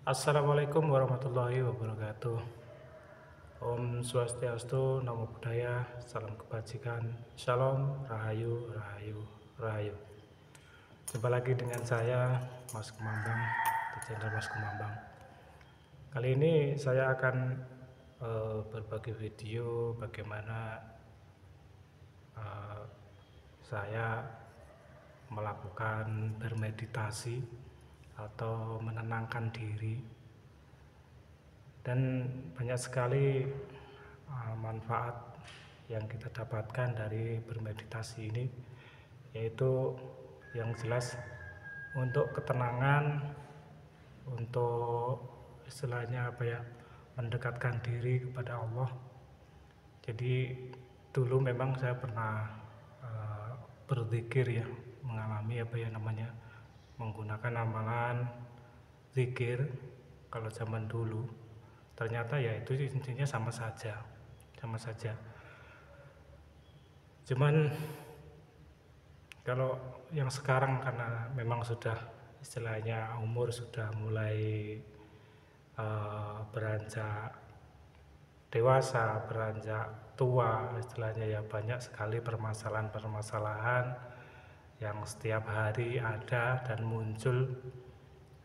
Assalamualaikum warahmatullahi wabarakatuh. Om Swastiastu, Namo Buddhaya, Salam Kebajikan, Shalom, Rahayu, Rahayu, Rahayu. Jumpa lagi dengan saya, Mas Kumambang, di channel Mas Kumambang. Kali ini saya akan berbagi video bagaimana saya melakukan bermeditasi atau menenangkan diri, dan banyak sekali manfaat yang kita dapatkan dari bermeditasi ini, yaitu yang jelas untuk ketenangan, untuk istilahnya mendekatkan diri kepada Allah. Jadi dulu memang saya pernah berzikir ya, mengalami menggunakan amalan zikir kalau zaman dulu. Ternyata ya itu intinya sama saja. Cuman kalau yang sekarang karena memang sudah istilahnya umur sudah mulai beranjak dewasa, beranjak tua istilahnya ya, banyak sekali permasalahan-permasalahan yang setiap hari ada dan muncul.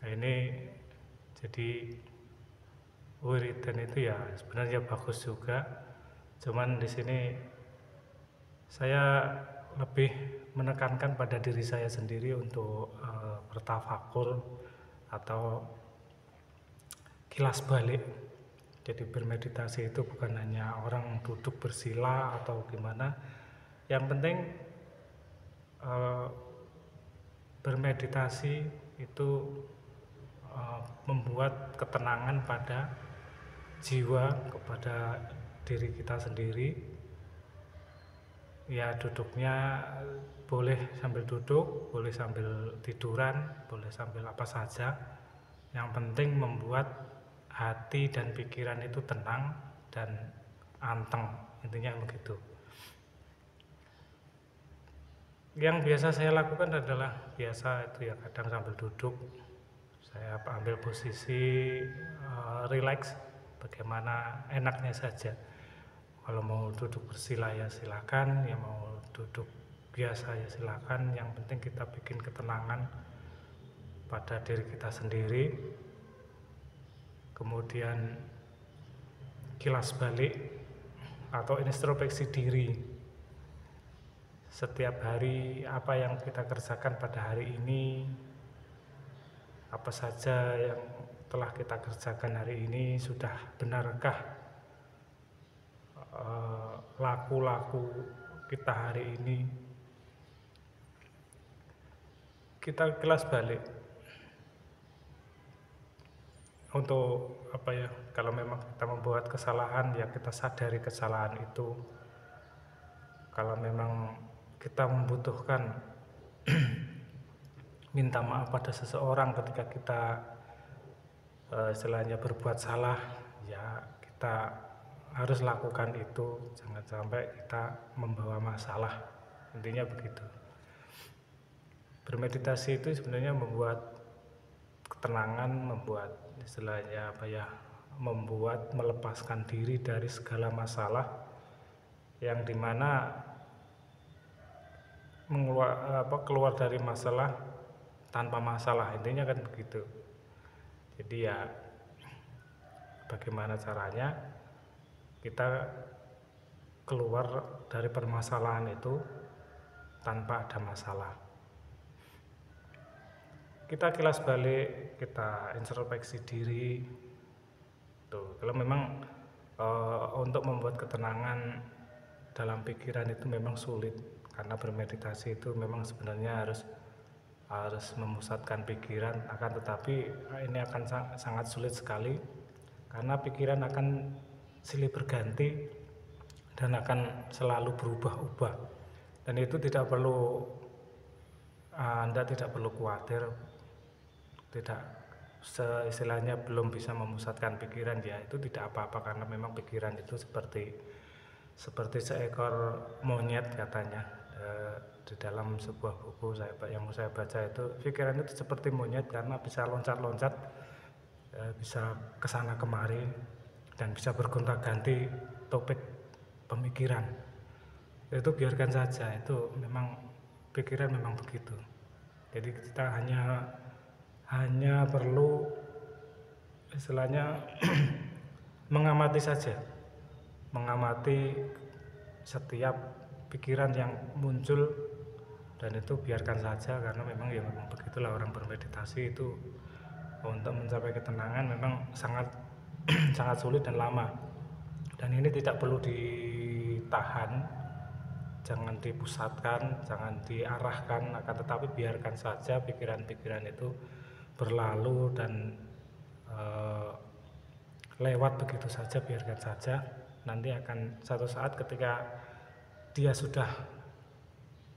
Nah, ini jadi wiridan itu ya sebenarnya bagus juga, cuman di sini saya lebih menekankan pada diri saya sendiri untuk bertafakur atau kilas balik. Jadi bermeditasi itu bukan hanya orang duduk bersila atau gimana, yang penting bermeditasi itu membuat ketenangan pada jiwa, kepada diri kita sendiri. Ya duduknya boleh sambil duduk, boleh sambil tiduran, boleh sambil apa saja, yang penting membuat hati dan pikiran itu tenang dan anteng, intinya begitu. Yang biasa saya lakukan adalah biasa itu ya, kadang sambil duduk saya ambil posisi relax, bagaimana enaknya saja. Kalau mau duduk bersila ya silakan, ya mau duduk biasa ya silakan, yang penting kita bikin ketenangan pada diri kita sendiri. Kemudian kilas balik atau introspeksi diri. Setiap hari apa yang kita kerjakan pada hari ini, apa saja yang telah kita kerjakan hari ini, sudah benarkah laku-laku kita hari ini. Kita kilas balik untuk kalau memang kita membuat kesalahan ya kita sadari kesalahan itu. Kalau memang kita membutuhkan minta maaf pada seseorang ketika kita istilahnya berbuat salah, ya kita harus lakukan itu, jangan sampai kita membawa masalah, intinya begitu. Bermeditasi itu sebenarnya membuat ketenangan, membuat istilahnya membuat melepaskan diri dari segala masalah, yang dimana keluar dari masalah tanpa masalah, intinya kan begitu. Jadi ya bagaimana caranya kita keluar dari permasalahan itu tanpa ada masalah. Kita kilas balik, kita introspeksi diri tuh. Kalau memang untuk membuat ketenangan dalam pikiran itu memang sulit, karena bermeditasi itu memang sebenarnya harus memusatkan pikiran, akan tetapi ini akan sangat sulit sekali karena pikiran akan silih berganti dan akan selalu berubah-ubah, dan itu Anda tidak perlu khawatir, tidak istilahnya belum bisa memusatkan pikiran, ya itu tidak apa-apa, karena memang pikiran itu seperti seekor monyet katanya. Di dalam sebuah buku yang saya baca itu, pikiran itu seperti monyet karena bisa loncat-loncat bisa kesana kemari dan bisa bergonta-ganti topik pemikiran. Itu biarkan saja, itu memang pikiran memang begitu. Jadi kita hanya perlu istilahnya mengamati saja, mengamati setiap pikiran yang muncul, dan itu biarkan saja, karena memang ya memang begitulah orang bermeditasi itu. Untuk mencapai ketenangan memang sangat sangat sulit dan lama, dan ini tidak perlu ditahan, jangan dipusatkan, jangan diarahkan, akan tetapi biarkan saja pikiran-pikiran itu berlalu dan lewat begitu saja, biarkan saja. Nanti akan satu saat ketika dia sudah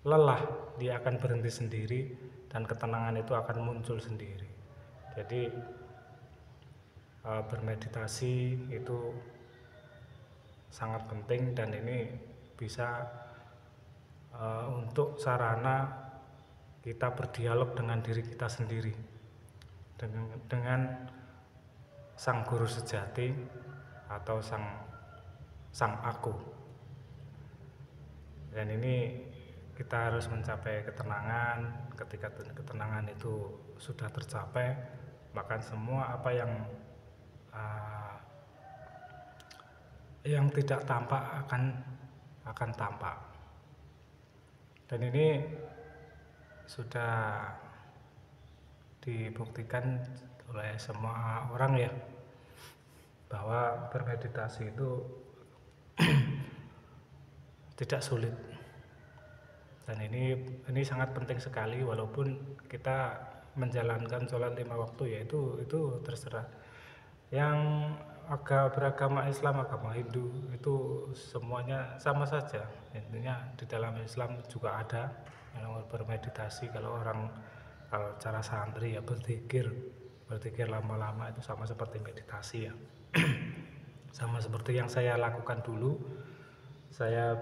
lelah, dia akan berhenti sendiri dan ketenangan itu akan muncul sendiri. Jadi bermeditasi itu sangat penting, dan ini bisa untuk sarana kita berdialog dengan diri kita sendiri, dengan sang guru sejati atau sang aku. Dan ini kita harus mencapai ketenangan. Ketika ketenangan itu sudah tercapai, maka semua apa yang tidak tampak akan tampak. Dan ini sudah dibuktikan oleh semua orang ya, bahwa bermeditasi itu tidak sulit. Dan ini sangat penting sekali, walaupun kita menjalankan sholat 5 waktu ya itu terserah. Yang beragama Islam, agama Hindu itu semuanya sama saja. Intinya di dalam Islam juga ada yang bermeditasi. Kalau cara santri ya berzikir lama-lama, itu sama seperti meditasi ya. Sama seperti yang saya lakukan dulu. Saya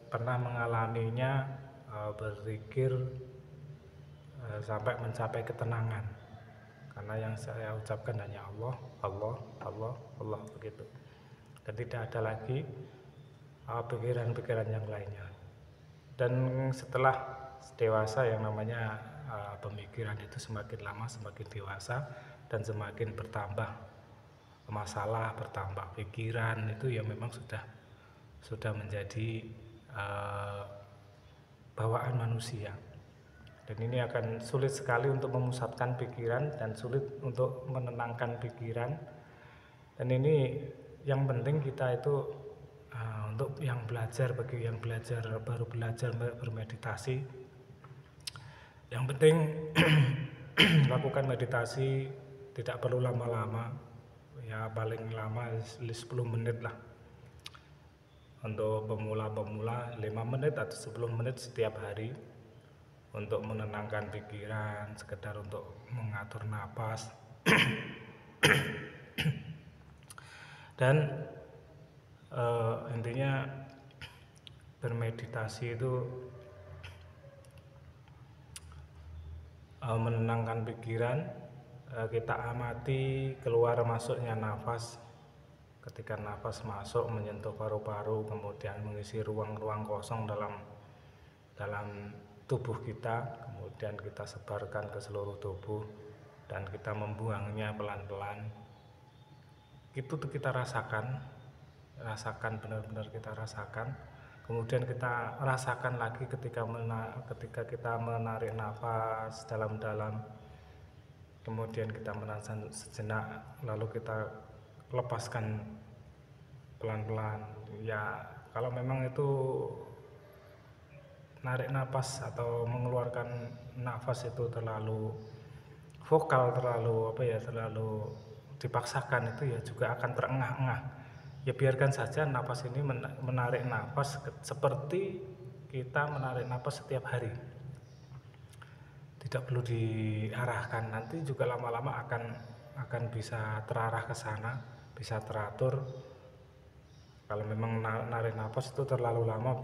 pernah mengalaminya, berzikir sampai mencapai ketenangan, karena yang saya ucapkan hanya Allah, Allah, Allah, Allah, begitu, dan tidak ada lagi pikiran-pikiran yang lainnya. Dan setelah dewasa, yang namanya pemikiran itu semakin lama semakin dewasa, dan semakin bertambah masalah, bertambah pikiran, itu ya memang sudah menjadi bawaan manusia. Dan ini akan sulit sekali untuk memusatkan pikiran dan sulit untuk menenangkan pikiran. Dan ini yang penting kita itu untuk yang belajar, bagi yang baru belajar bermeditasi, yang penting lakukan meditasi tidak perlu lama-lama, ya paling lama 10 menit lah. Untuk pemula 5 menit atau 10 menit setiap hari, untuk menenangkan pikiran, sekedar untuk mengatur napas. Dan intinya bermeditasi itu menenangkan pikiran. Kita amati keluar masuknya nafas. Ketika nafas masuk menyentuh paru-paru, kemudian mengisi ruang-ruang kosong dalam tubuh kita, kemudian kita sebarkan ke seluruh tubuh, dan kita membuangnya pelan-pelan. Itu tuh kita rasakan benar-benar kita rasakan. Kemudian kita rasakan lagi ketika kita menarik nafas dalam-dalam, kemudian kita menahan sejenak, lalu kita lepaskan pelan-pelan. Ya kalau memang itu narik nafas atau mengeluarkan nafas itu terlalu vokal, terlalu dipaksakan, itu ya juga akan terengah-engah. Ya biarkan saja nafas ini menarik nafas seperti kita menarik nafas setiap hari, tidak perlu diarahkan. Nanti juga lama-lama akan bisa terarah ke sana, bisa teratur. Kalau memang narik nafas itu terlalu lama,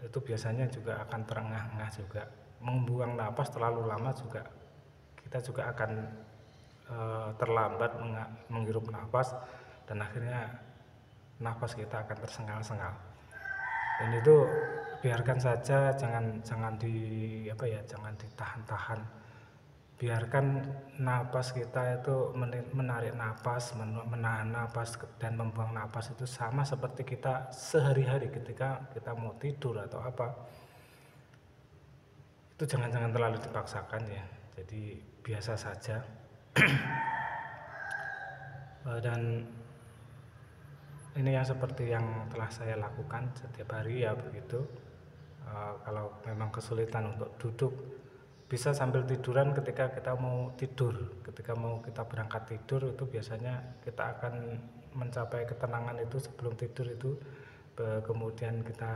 itu biasanya juga akan terengah-engah juga. Membuang nafas terlalu lama juga, kita juga akan terlambat menghirup nafas, dan akhirnya nafas kita akan tersengal-sengal. Dan itu biarkan saja, jangan ditahan-tahan. Biarkan napas kita itu menarik napas, menahan napas, dan membuang napas itu sama seperti kita sehari-hari ketika kita mau tidur atau apa. Itu jangan terlalu dipaksakan ya, jadi biasa saja. Dan ini yang seperti yang telah saya lakukan setiap hari ya begitu. Kalau memang kesulitan untuk duduk, bisa sambil tiduran ketika kita mau tidur. Ketika mau kita berangkat tidur itu biasanya kita akan mencapai ketenangan itu sebelum tidur itu. Kemudian kita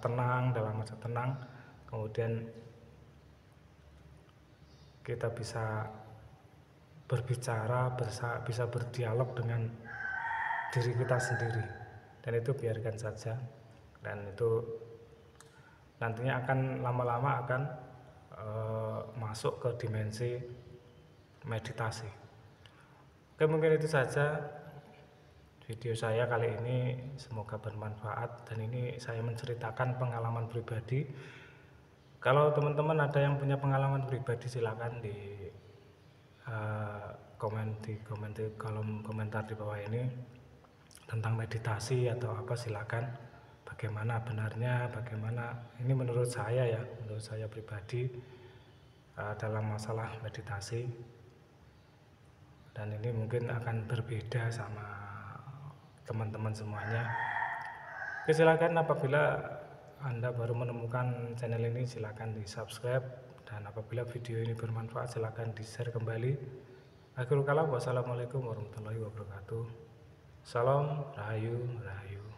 tenang, dalam masa tenang, kemudian kita bisa berbicara, bisa berdialog dengan diri kita sendiri, dan itu biarkan saja. Dan itu nantinya akan lama-lama akan masuk ke dimensi meditasi. Oke, mungkin itu saja video saya kali ini, semoga bermanfaat. Dan ini saya menceritakan pengalaman pribadi. Kalau teman-teman ada yang punya pengalaman pribadi, silakan di kolom komentar di bawah ini tentang meditasi atau apa, silakan. Bagaimana benarnya, bagaimana ini menurut saya ya, menurut saya pribadi dalam masalah meditasi. Dan ini mungkin akan berbeda sama teman-teman semuanya. Oke, silakan apabila Anda baru menemukan channel ini, silakan di subscribe, dan apabila video ini bermanfaat silakan di share kembali. Akhirul kalam, wassalamualaikum warahmatullahi wabarakatuh. Salam Rahayu Rahayu.